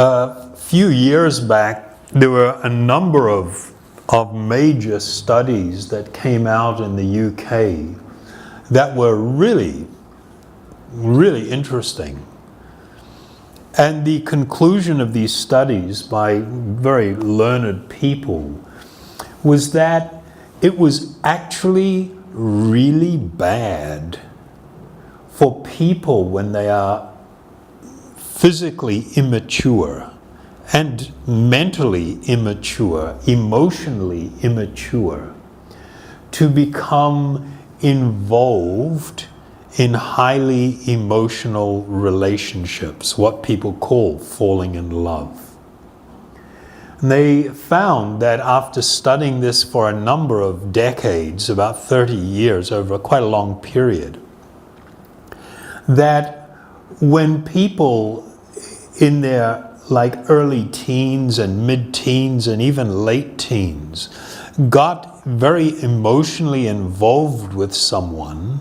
A few years back, there were a number of major studies that came out in the UK that were really, really interesting. And the conclusion of these studies by very learned people was that it was actually really bad for people when they are physically immature and mentally immature, emotionally immature, to become involved in highly emotional relationships, what people call falling in love. And they found that after studying this for a number of decades, about 30 years, over quite a long period, that when people in their early teens and mid-teens and even late teens got very emotionally involved with someone,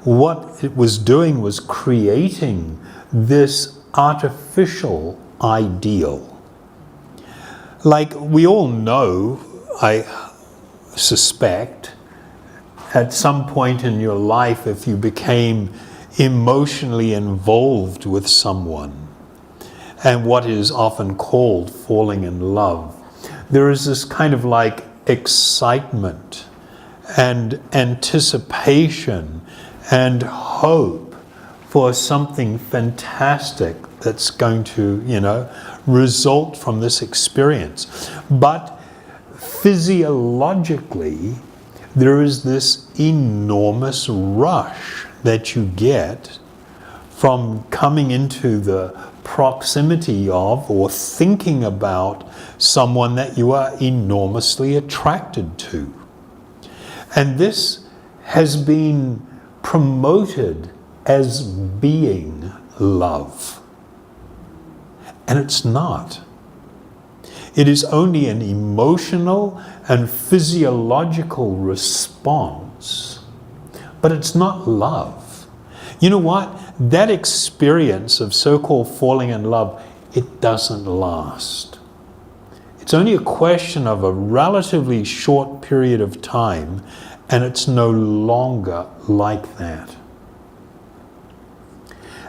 what it was doing was creating this artificial ideal. Like we all know, I suspect, at some point in your life, if you became emotionally involved with someone, and what is often called falling in love, there is this kind of excitement and anticipation and hope for something fantastic that's going to, result from this experience. But physiologically, there is this enormous rush that you get from coming into the proximity of or thinking about someone that you are enormously attracted to. And this has been promoted as being love. And it's not. It is only an emotional and physiological response, but it's not love. You know what? That experience of so-called falling in love, it doesn't last. It's only a question of a relatively short period of time, and it's no longer like that.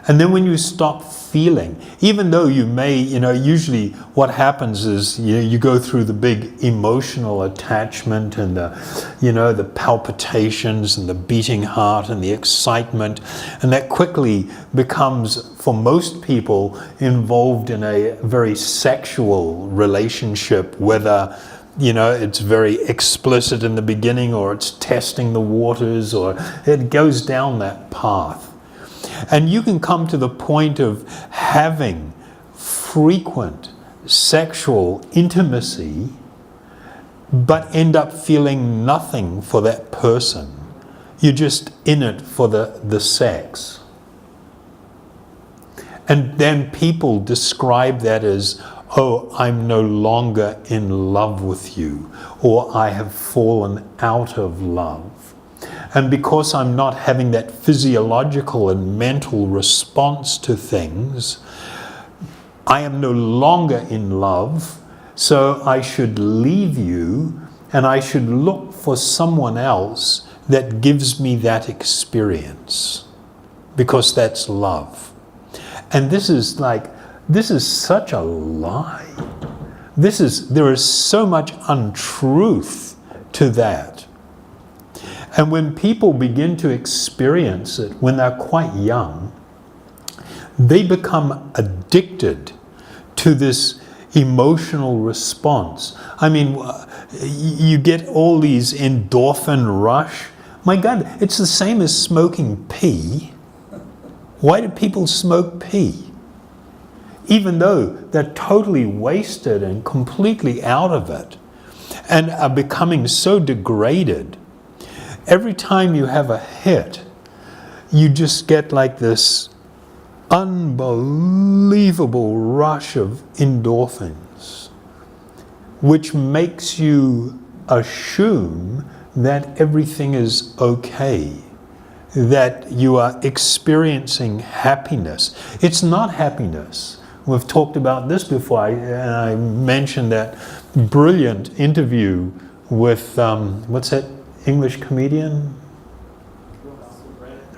And then when you stop feeling, even though you may, usually what happens is you go through the big emotional attachment and the palpitations and the beating heart and the excitement, and that quickly becomes, for most people, involved in a very sexual relationship, whether it's very explicit in the beginning or it's testing the waters or it goes down that path. And you can come to the point of having frequent sexual intimacy, but end up feeling nothing for that person. You're just in it for the sex. And then people describe that as, oh, I'm no longer in love with you, or I have fallen out of love. And because I'm not having that physiological and mental response to things, I am no longer in love, so I should leave you and I should look for someone else that gives me that experience, because that's love. And this is such a lie. There is so much untruth to that. And when people begin to experience it when they're quite young, they become addicted to this emotional response. I mean, you get all these endorphin rush. My God, it's the same as smoking pee. Why do people smoke pee? Even though they're totally wasted and completely out of it and are becoming so degraded. Every time you have a hit, you just get this unbelievable rush of endorphins, which makes you assume that everything is okay, that you are experiencing happiness. It's not happiness. We've talked about this before. I mentioned that brilliant interview with, what's that English comedian?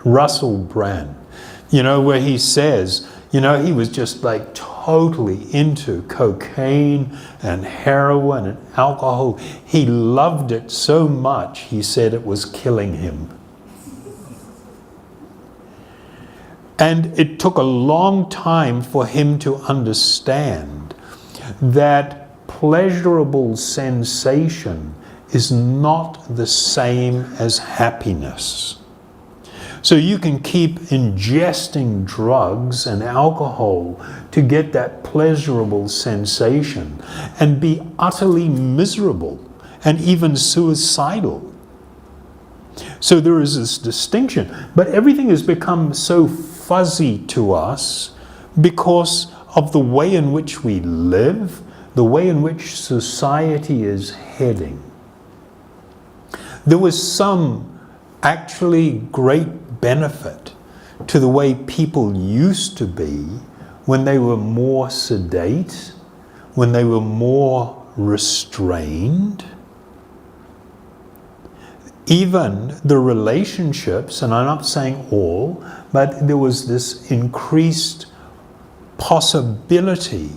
Russell Brand. You know, where he says, you know, he was just like totally into cocaine and heroin and alcohol. He loved it so much, he said it was killing him. And it took a long time for him to understand that pleasurable sensation is not the same as happiness. So you can keep ingesting drugs and alcohol to get that pleasurable sensation and be utterly miserable and even suicidal. So there is this distinction, but everything has become so fuzzy to us because of the way in which we live, the way in which society is heading. There was some actually great benefit to the way people used to be when they were more sedate, when they were more restrained. Even the relationships, and I'm not saying all, but there was this increased possibility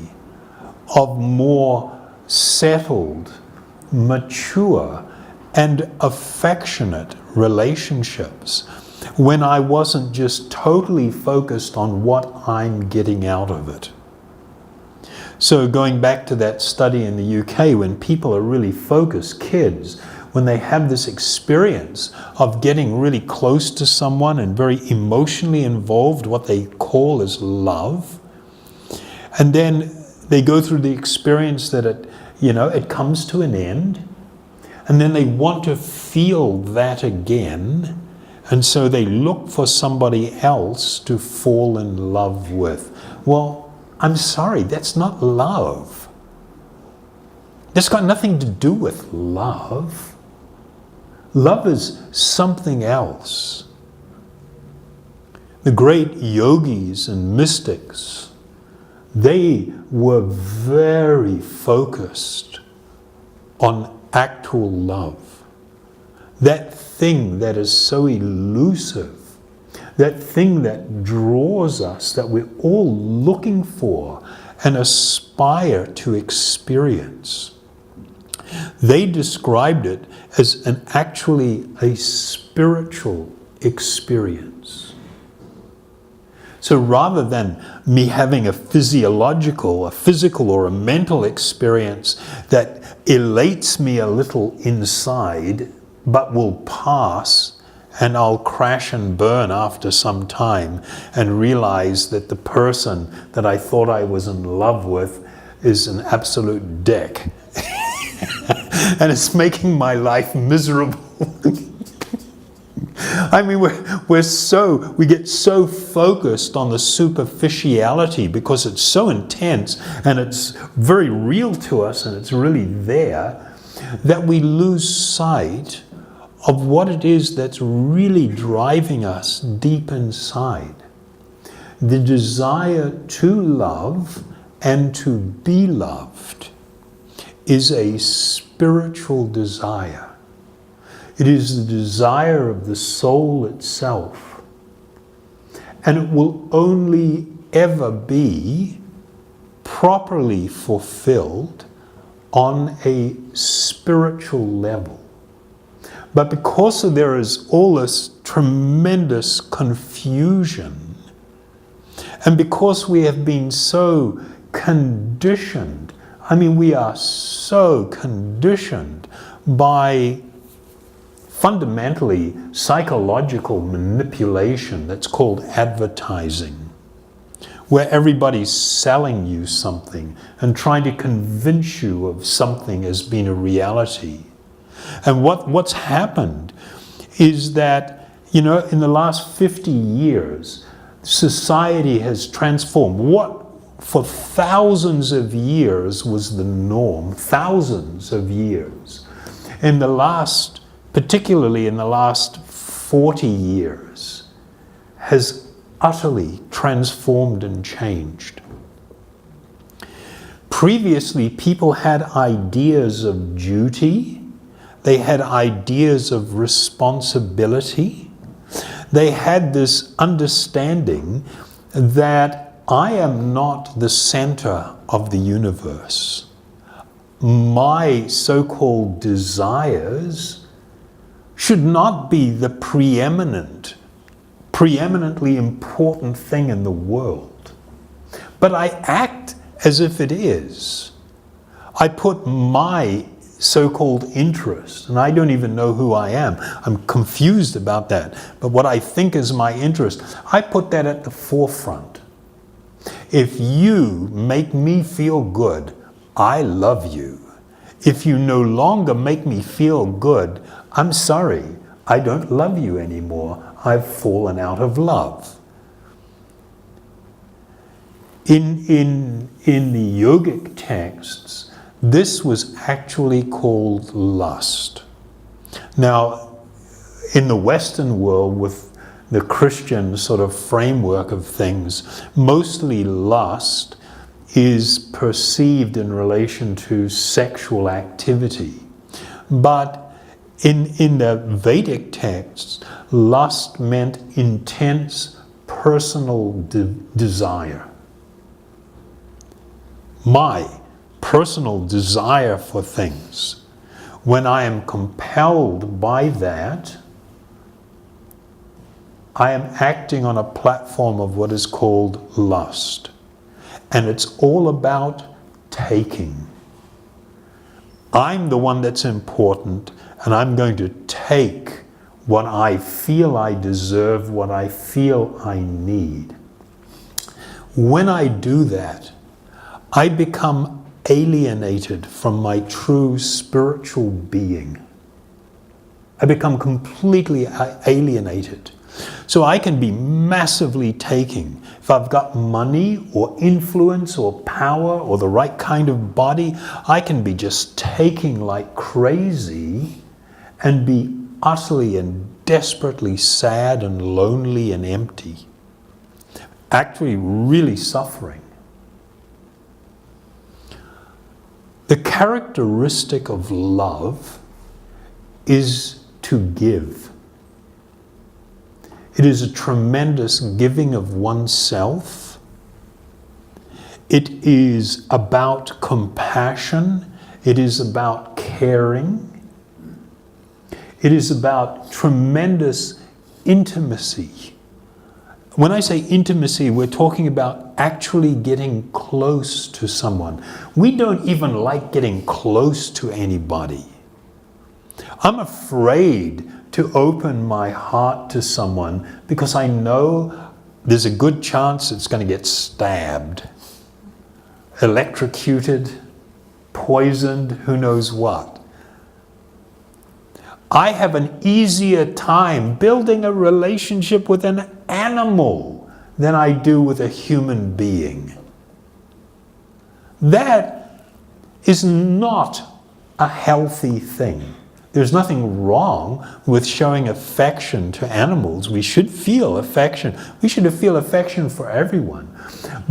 of more settled, mature, and affectionate relationships when I wasn't just totally focused on what I'm getting out of it. So going back to that study in the UK, when people are really focused, kids, when they have this experience of getting really close to someone and very emotionally involved, what they call as love, and then they go through the experience that it comes to an end, and then they want to feel that again, and so they look for somebody else to fall in love with. Well, I'm sorry, that's not love. That's got nothing to do with love. Love is something else. The great yogis and mystics, they were very focused on actual love. That thing that is so elusive, that thing that draws us, that we're all looking for and aspire to experience. They described it as actually a spiritual experience. So rather than me having a physical or a mental experience that elates me a little inside, but will pass, and I'll crash and burn after some time and realize that the person that I thought I was in love with is an absolute dick. And it's making my life miserable. I mean, we get so focused on the superficiality because it's so intense and it's very real to us and it's really there, that we lose sight of what it is that's really driving us deep inside. The desire to love and to be loved is a spiritual desire. It is the desire of the soul itself. And it will only ever be properly fulfilled on a spiritual level. But because there is all this tremendous confusion, and because we have been so conditioned, I mean, we are so conditioned by fundamentally psychological manipulation that's called advertising, where everybody's selling you something and trying to convince you of something as being a reality. And what's happened is that, in the last 50 years, society has transformed. What for thousands of years was the norm, thousands of years, particularly in the last 40 years, has utterly transformed and changed. Previously, people had ideas of duty. They had ideas of responsibility. They had this understanding that I am not the center of the universe. My so-called desires should not be the preeminently important thing in the world. But I act as if it is. I put my so-called interest, and I don't even know who I am. I'm confused about that. But what I think is my interest, I put that at the forefront. If you make me feel good, I love you. If you no longer make me feel good, I'm sorry, I don't love you anymore. I've fallen out of love. In the yogic texts, this was actually called lust. Now, in the Western world, with the Christian sort of framework of things, mostly lust is perceived in relation to sexual activity. But in the Vedic texts, lust meant intense personal desire. My personal desire for things. When I am compelled by that, I am acting on a platform of what is called lust. And it's all about taking. I'm the one that's important, and I'm going to take what I feel I deserve, what I feel I need. When I do that, I become alienated from my true spiritual being. I become completely alienated. So I can be massively taking. If I've got money or influence or power or the right kind of body, I can be just taking like crazy and be utterly and desperately sad and lonely and empty. Actually really suffering. The characteristic of love is to give. It is a tremendous giving of oneself. It is about compassion. It is about caring. It is about tremendous intimacy. When I say intimacy, we're talking about actually getting close to someone. We don't even like getting close to anybody. I'm afraid to open my heart to someone because I know there's a good chance it's going to get stabbed, electrocuted, poisoned, who knows what. I have an easier time building a relationship with an animal than I do with a human being. That is not a healthy thing. There's nothing wrong with showing affection to animals. We should feel affection. We should feel affection for everyone.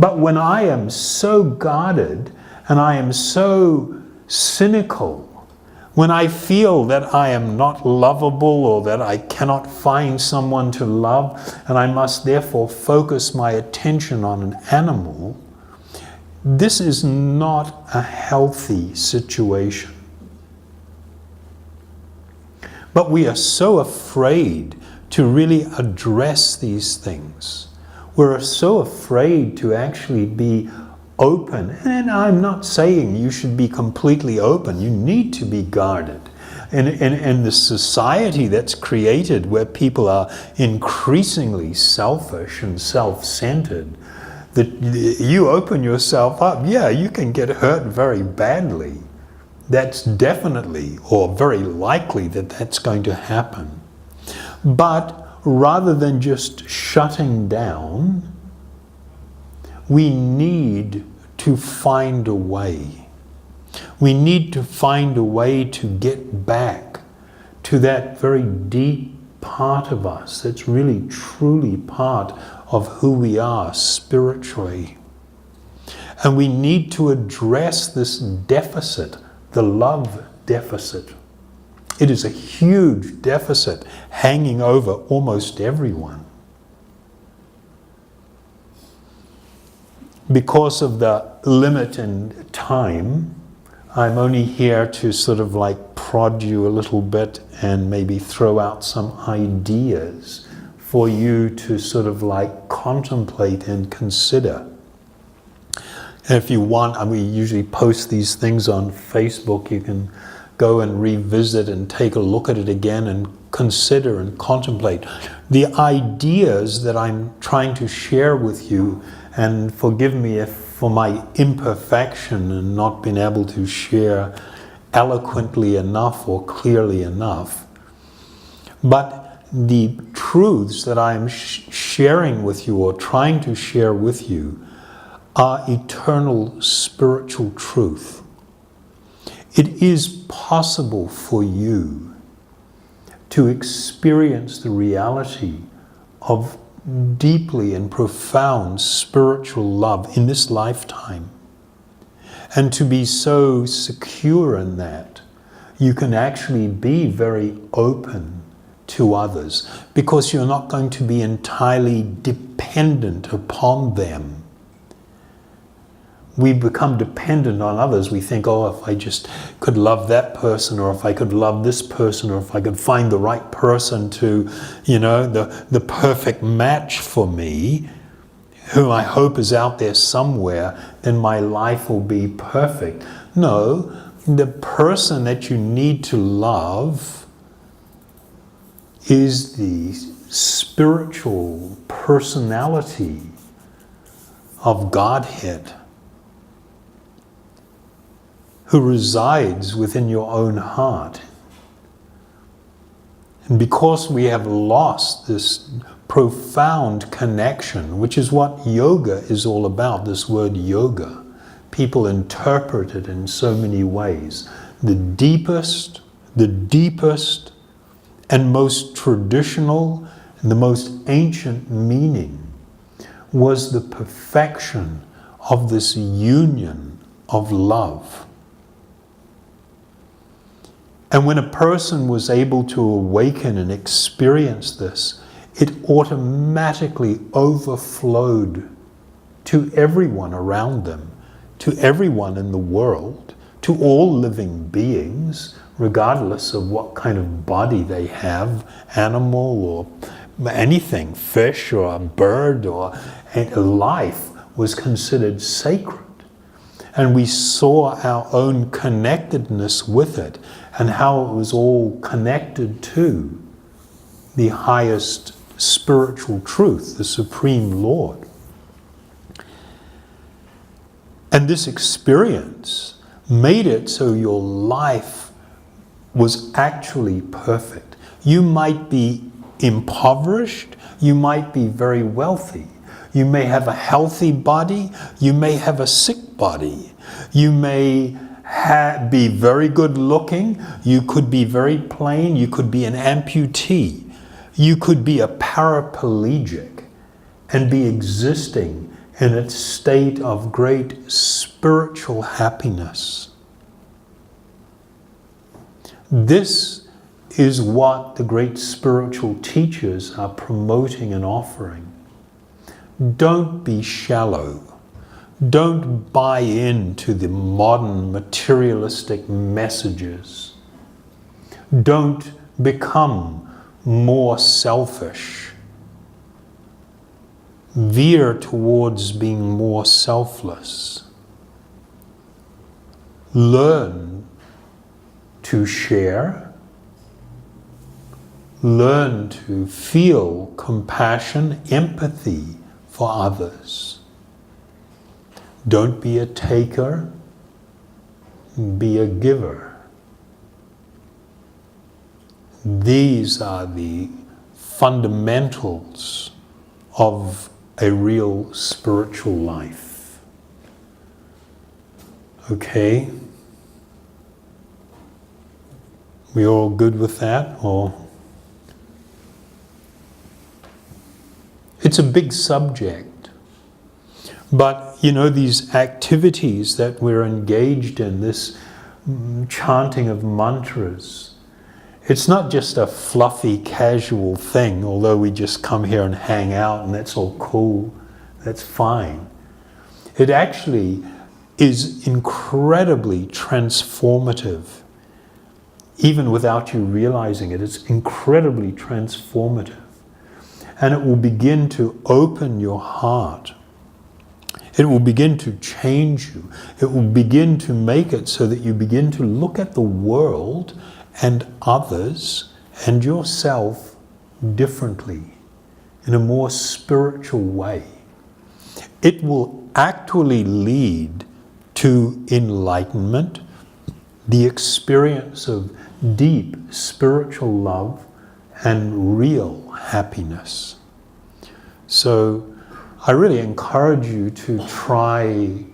But when I am so guarded and I am so cynical, when I feel that I am not lovable or that I cannot find someone to love and I must therefore focus my attention on an animal, this is not a healthy situation. But we are so afraid to really address these things. We're so afraid to actually be open. And I'm not saying you should be completely open. You need to be guarded. And the society that's created where people are increasingly selfish and self-centered, that you open yourself up, yeah, you can get hurt very badly. That's definitely or very likely that that's going to happen. But rather than just shutting down, we need to find a way. We need to find a way to get back to that very deep part of us that's really truly part of who we are spiritually. And we need to address this deficit, the love deficit. It is a huge deficit hanging over almost everyone. Because of the limit in time, I'm only here to sort of like prod you a little bit and maybe throw out some ideas for you to sort of like contemplate and consider. And if you want, we usually post these things on Facebook. You can go and revisit and take a look at it again and consider and contemplate. The ideas that I'm trying to share with you, and forgive me for my imperfection and not being able to share eloquently enough or clearly enough, but the truths that I'm sharing with you or trying to share with you are eternal spiritual truth. It is possible for you to experience the reality of deeply and profound spiritual love in this lifetime, and to be so secure in that you can actually be very open to others, because you're not going to be entirely dependent upon them. We become dependent on others. We think, oh, if I just could love that person, or if I could love this person, or if I could find the right person to, the perfect match for me, who I hope is out there somewhere, then my life will be perfect. No, the person that you need to love is the spiritual personality of Godhead, who resides within your own heart. And because we have lost this profound connection, which is what yoga is all about, this word yoga, people interpret it in so many ways. The deepest and most traditional and the most ancient meaning was the perfection of this union of love. And when a person was able to awaken and experience this, it automatically overflowed to everyone around them, to everyone in the world, to all living beings, regardless of what kind of body they have, animal or anything, fish or a bird or life was considered sacred. And we saw our own connectedness with it, and how it was all connected to the highest spiritual truth, the Supreme Lord. And this experience made it so your life was actually perfect. You might be impoverished, you might be very wealthy, you may have a healthy body, you may have a sick body, you may be very good looking, you could be very plain, you could be an amputee, you could be a paraplegic and be existing in a state of great spiritual happiness. This is what the great spiritual teachers are promoting and offering. Don't be shallow. Don't buy into the modern materialistic messages. Don't become more selfish. Veer towards being more selfless. Learn to share. Learn to feel compassion, empathy for others. Don't be a taker, be a giver. These are the fundamentals of a real spiritual life. Okay? We all good with that? Or it's a big subject. But, you know, these activities that we're engaged in, this chanting of mantras, it's not just a fluffy, casual thing, although we just come here and hang out and that's all cool, that's fine. It actually is incredibly transformative. Even without you realizing it, it's incredibly transformative. And it will begin to open your heart. It will begin to change you. It will begin to make it so that you begin to look at the world and others and yourself differently, in a more spiritual way. It will actually lead to enlightenment, the experience of deep spiritual love and real happiness. So I really encourage you to try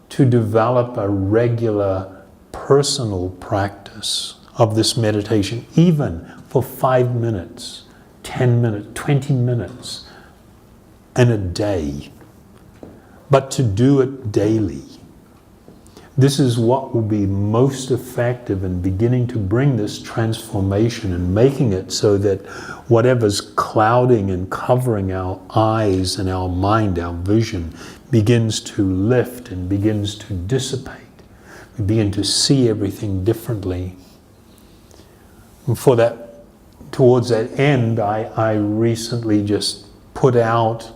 to develop a regular personal practice of this meditation, even for 5 minutes, 10 minutes, 20 minutes in a day, but to do it daily. This is what will be most effective in beginning to bring this transformation and making it so that whatever's clouding and covering our eyes and our mind, our vision, begins to lift and begins to dissipate. We begin to see everything differently. And for that, towards that end, I recently just put out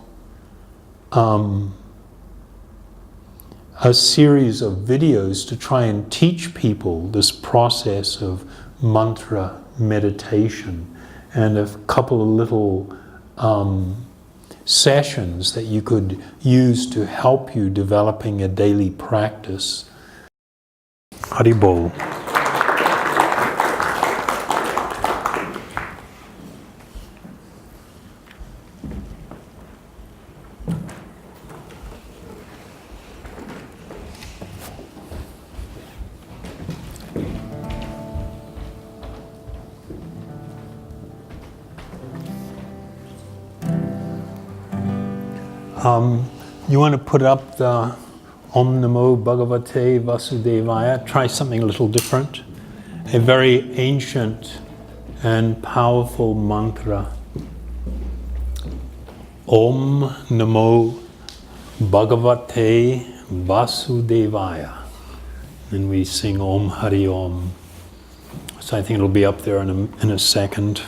a series of videos to try and teach people this process of mantra meditation, and a couple of little sessions that you could use to help you developing a daily practice. Haribol. You want to put up the Om Namo Bhagavate Vasudevaya. Try something a little different. A very ancient and powerful mantra. Om Namo Bhagavate Vasudevaya. And we sing Om Hari Om. So I think it'll be up there in a second.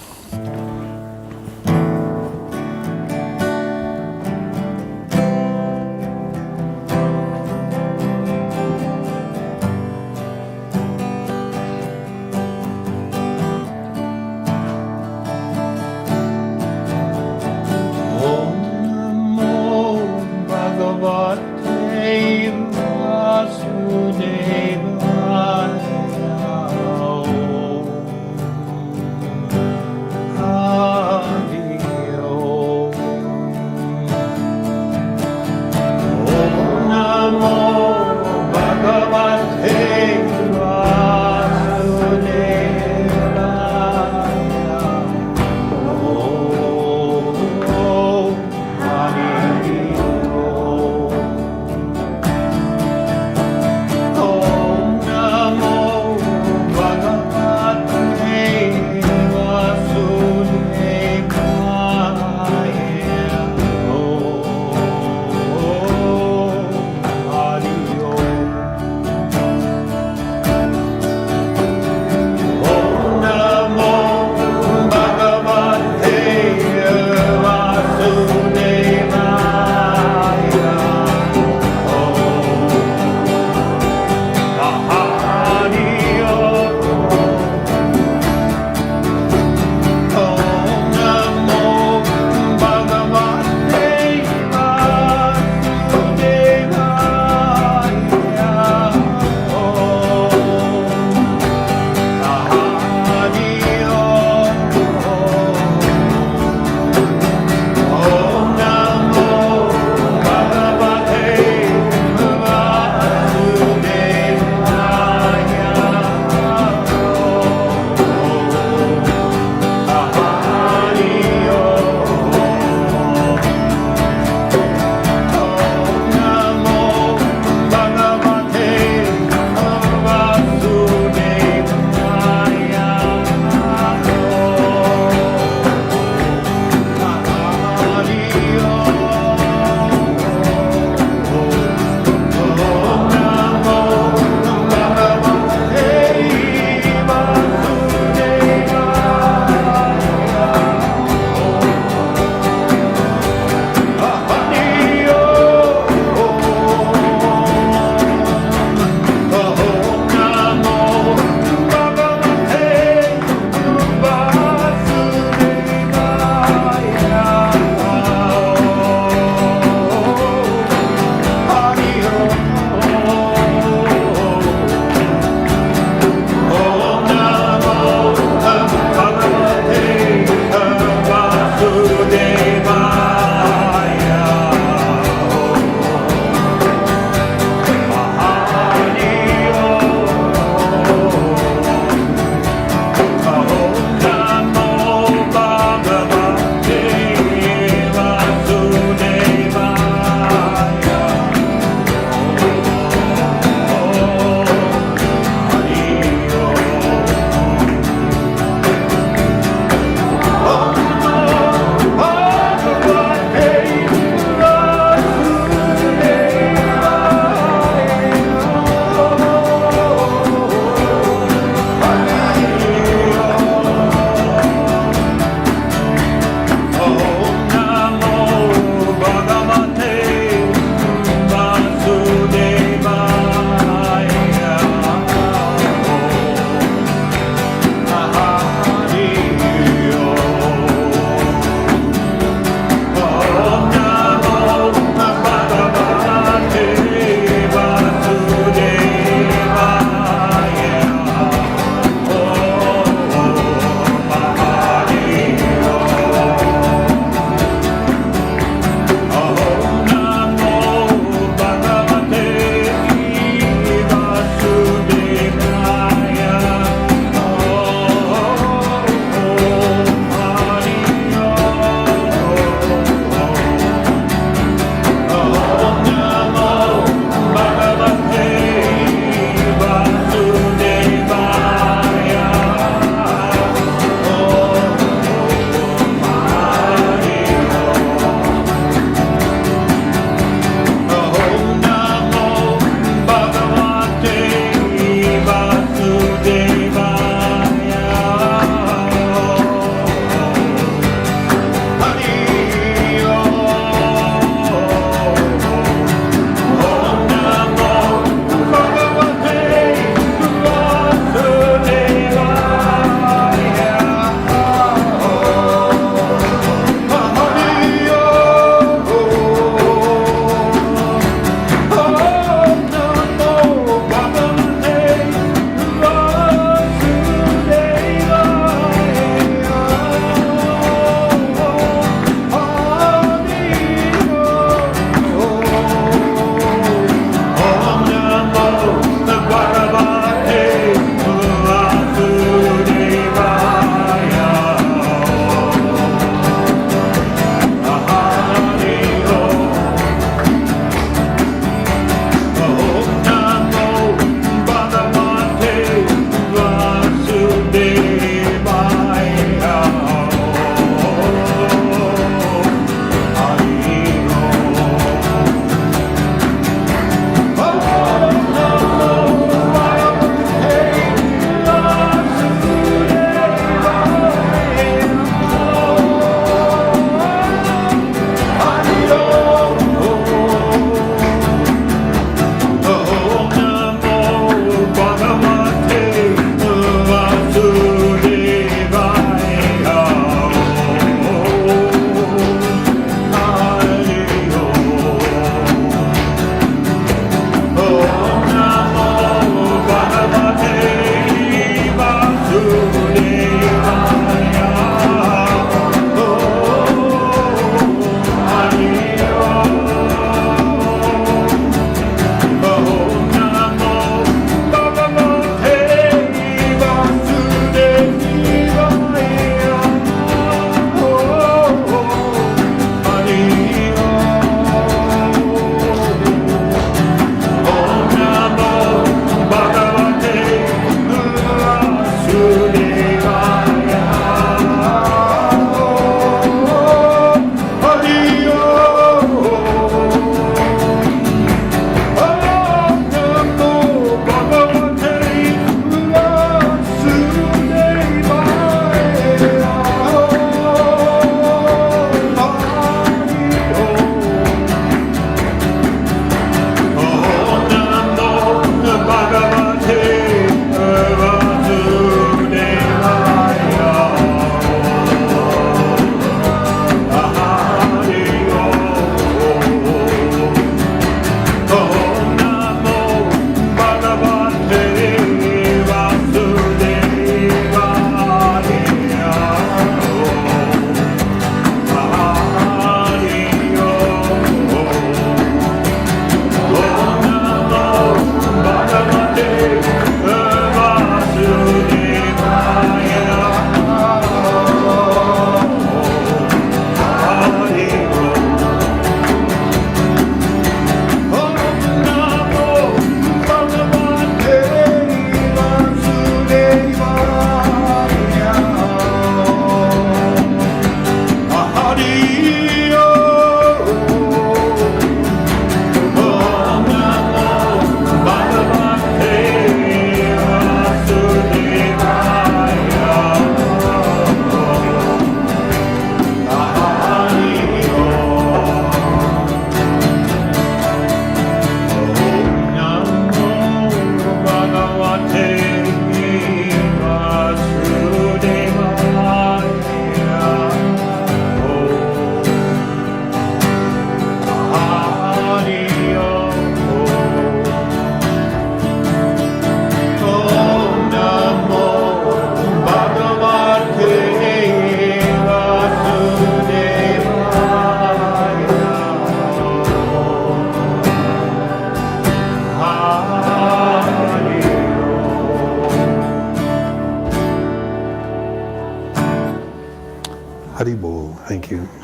Haribol. Thank you.